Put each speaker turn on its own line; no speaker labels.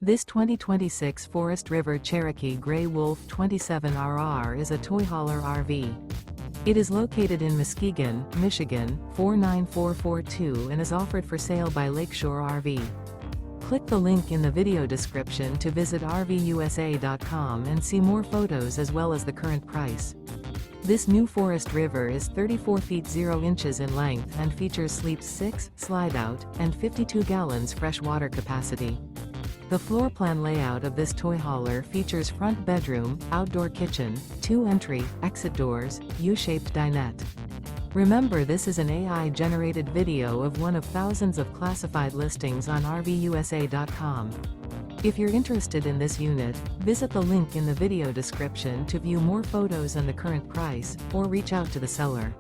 This 2026 Forest River Cherokee Grey Wolf 27RR is a toy hauler RV. It is located in Muskegon, Michigan, 49442 and is offered for sale by Lakeshore RV. Click the link in the video description to visit RVUSA.com and see more photos as well as the current price. This new Forest River is 34 feet 0 inches in length and features sleeps 6, slide-out, and 52 gallons fresh water capacity. The floor plan layout of this toy hauler features front bedroom, outdoor kitchen, 2 entry, exit doors, U-shaped dinette. Remember, this is an AI-generated video of one of thousands of classified listings on RVUSA.com. If you're interested in this unit, visit the link in the video description to view more photos and the current price, or reach out to the seller.